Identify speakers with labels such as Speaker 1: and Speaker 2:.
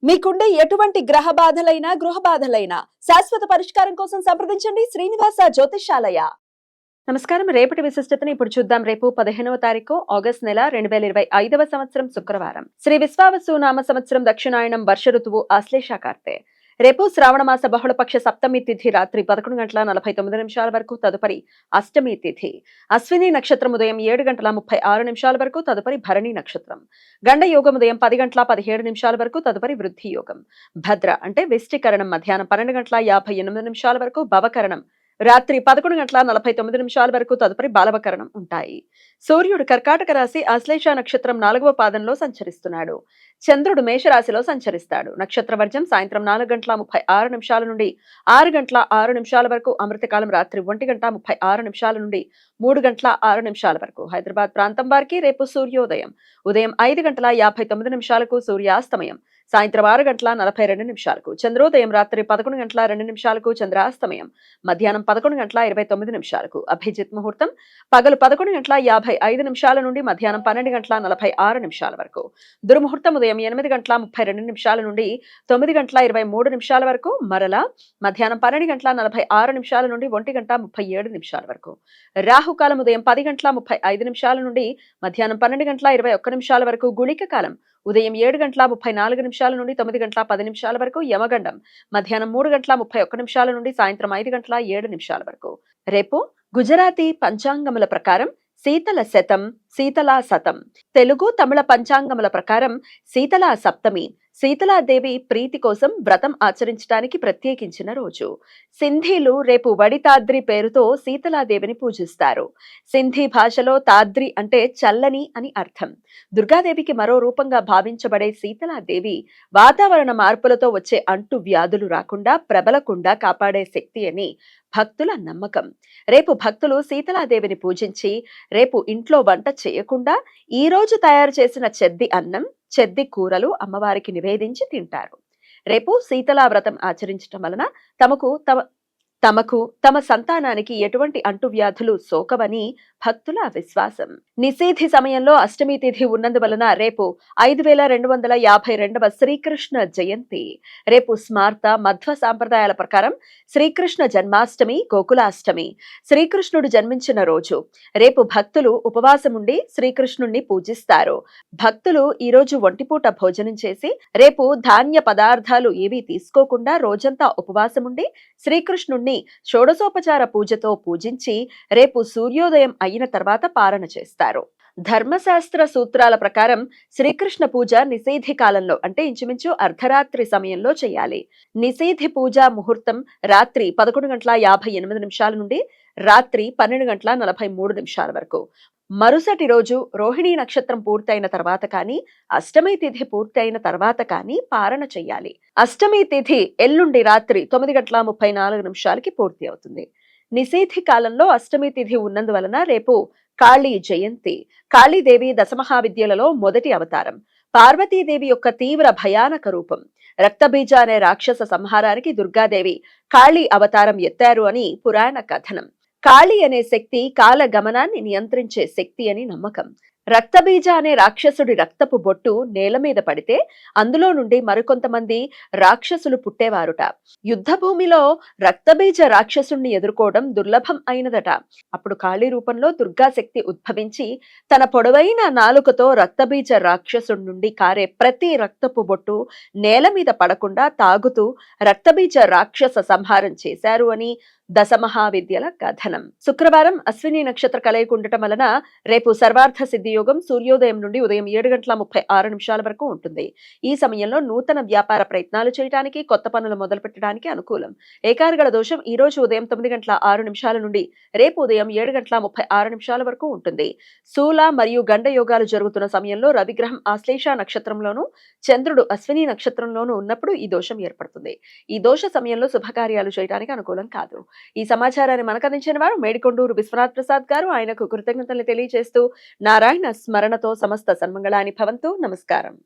Speaker 1: మీకుండే ఎటువంటి గ్రహ బాధలైనా గృహ బాధలైనా శాశ్వత పరిష్కారం కోసం సంప్రదించండి శ్రీనివాస జ్యోతిషాలయ. నమస్కారం. రేపటి విశిష్టతని ఇప్పుడు చూద్దాం. రేపు 15వ తారీఖు ఆగస్టు నెల 2025వ సంవత్సరం శుక్రవారం. శ్రీ విశ్వావసు నామ సంవత్సరం దక్షిణాయనం వర్ష ఋతువు ఆశ్లేష కార్తె. రేపు శ్రావణ మాస బహుళపక్ష సప్తమి తిథి రాత్రి 11:49 వరకు, తదుపరి అష్టమి తిథి. అశ్విని నక్షత్రం ఉదయం 7:36 వరకు, తదుపరి భరణి నక్షత్రం. గండ యోగం ఉదయం 10:17 వరకు, తదుపరి వృద్ధి యోగం. భద్ర అంటే విష్టికరణం మధ్యాహ్నం 12:58 వరకు, భవకరణం రాత్రి 11:49 వరకు, తదుపరి బాలవకరణం ఉంటాయి. సూర్యుడు కర్కాటక రాశి ఆశ్లేష నక్షత్రం 4వ పాదంలో సంచరిస్తున్నాడు. చంద్రుడు మేషరాశిలో సంచరిస్తాడు. నక్షత్ర వర్జం సాయంత్రం 4:36 నుండి 6:06 వరకు, అమృతకాలం రాత్రి 1:36 నుండి 3:06 వరకు. హైదరాబాద్ ప్రాంతం వారికి రేపు సూర్యోదయం ఉదయం 5:59 సూర్యాస్తమయం సాయంత్రం 6:42 చంద్రోదయం రాత్రి 11:02 చంద్రాస్తమయం మధ్యాహ్నం 11:29 అభిజిత్ ముహూర్తం పగలు 11:55 నుండి మధ్యాహ్నం 12:46 వరకు. దుర్ముహూర్తం ఉదయం 8:32 నుండి 9:23 వరకు, మరలా మధ్యాహ్నం 12:46 నుండి 1:37 వరకు. రాహుకాలం ఉదయం 10:35 నుండి మధ్యాహ్నం 12:21 వరకు. గుళిక కాలం ఉదయం 7:34 నుండి 9:10 వరకు. యమగండం మధ్యాహ్నం 3:31 నుండి సాయంత్రం 5:07 వరకు. రేపు గుజరాతీ పంచాంగముల ప్రకారం శీతల శతం, శీతలా శతం. తెలుగు తమిళ పంచాంగముల ప్రకారం శీతలా సప్తమి శీతలాదేవి ప్రీతి కోసం వ్రతం ఆచరించడానికి ప్రత్యేకించిన రోజు. సింధీలు రేపు వడితాద్రి పేరుతో శీతలాదేవిని పూజిస్తారు. సింధీ భాషలో తాద్రి అంటే చల్లని అని అర్థం. దుర్గాదేవికి మరో రూపంగా భావించబడే శీతలాదేవి వాతావరణ మార్పులతో వచ్చే అంటు వ్యాధులు రాకుండా ప్రబలకుండా కాపాడే శక్తి అని భక్తుల నమ్మకం. రేపు భక్తులు శీతలాదేవిని పూజించి రేపు ఇంట్లో వంట చేయకుండా ఈ రోజు తయారు చేసిన చెద్ది అన్నం, చెద్ది కూరలు అమ్మవారికి నివేదించి తింటారు. రేపు శీతలా వ్రతం ఆచరించటం వలన తమ సంతానానికి ఎటువంటి అంటువ్యాధులు సోకవని భక్తుల విశ్వాసం. నిషేధి సమయంలో అష్టమి తిథి ఉన్నందువలన రేపు 5252వ శ్రీకృష్ణ జయంతి. రేపు స్మార్త మధ్వ సాంప్రదాయాల ప్రకారం శ్రీకృష్ణ జన్మాష్టమి, గోకులాష్టమి. శ్రీకృష్ణుడు జన్మించిన రోజు. రేపు భక్తులు ఉపవాసం ఉండి శ్రీకృష్ణుణ్ణి పూజిస్తారు. భక్తులు ఈ రోజు ఒంటిపూట భోజనం చేసి రేపు ధాన్య పదార్థాలు ఏవీ తీసుకోకుండా రోజంతా ఉపవాసం ఉండి శ్రీకృష్ణుణ్ణి షోడశోపచార పూజతో పూజించి రేపు సూర్యోదయం అయిన తర్వాత పారణ చేస్తారు. ధర్మశాస్త్ర సూత్రాల ప్రకారం శ్రీకృష్ణ పూజ నిషేధి కాలంలో అంటే ఇంచుమించు అర్ధరాత్రి సమయంలో చేయాలి. నిషేధి పూజ ముహూర్తం రాత్రి 11:58 నుండి రాత్రి 12:43 వరకు. మరుసటి రోజు రోహిణీ నక్షత్రం పూర్తయిన తర్వాత కానీ అష్టమి తిథి పూర్తయిన తర్వాత కానీ పారణ చెయ్యాలి. అష్టమి తిథి ఎల్లుండి రాత్రి 9:34 పూర్తి అవుతుంది. నిషేధి కాలంలో అష్టమి తిథి ఉన్నందువలన రేపు కాళీ జయంతి. కాళీదేవి దశమహావిద్యలలో మొదటి అవతారం. పార్వతీదేవి యొక్క తీవ్ర భయానక రూపం. రక్తబీజ అనే రాక్షస సంహారానికి దుర్గాదేవి కాళీ అవతారం ఎత్తారు అని పురాణ కథనం. కాళీ అనే శక్తి కాల గమనాన్ని నియంత్రించే శక్తి అని నమ్మకం. రక్తబీజ అనే రాక్షసుడి రక్తపు బొట్టు నేల మీద పడితే అందులో నుండి మరికొంతమంది రాక్షసులు పుట్టేవారుట. యుద్ధ భూమిలో రక్తబీజ రాక్షసుణ్ణి ఎదుర్కోవడం దుర్లభం అయినదట. అప్పుడు కాళీ రూపంలో దుర్గాశక్తి ఉద్భవించి తన పొడవైన నాలుకతో రక్తబీజ రాక్షసుడి నుండి కారే ప్రతి రక్తపు బొట్టు నేల మీద పడకుండా తాగుతూ రక్తబీజ రాక్షస సంహారం చేశారు అని దశమహావిద్యల కథనం. శుక్రవారం అశ్విని నక్షత్ర కలయిక ఉండటం వలన రేపు సర్వార్థ సిద్ధి యోగం సూర్యోదయం నుండి ఉదయం 7:36 వరకు ఉంటుంది. ఈ సమయంలో నూతన వ్యాపార ప్రయత్నాలు చేయడానికి, కొత్త పనులు మొదలు పెట్టడానికి అనుకూలం. ఏకార్గళ దోషం ఈ రోజు ఉదయం 9:06 నుండి రేపు ఉదయం 7:36 వరకు ఉంటుంది. శూల మరియు గండ యోగాలు జరుగుతున్న సమయంలో రవిగ్రహం ఆశ్లేష నక్షత్రంలోనూ చంద్రుడు అశ్విని నక్షత్రంలోనూ ఉన్నప్పుడు ఈ దోషం ఏర్పడుతుంది. ఈ దోష సమయంలో శుభకార్యాలు చేయడానికి అనుకూలం కాదు. ఈ సమాచారాన్ని మనకు అందించిన వారు మేడికొండూరు విశ్వనాథ్ ప్రసాద్ గారు. ఆయనకు కృతజ్ఞతలు తెలియజేస్తూ నారాయణ స్మరణతో సమస్త సన్మంగళాని భవంతు. నమస్కారం.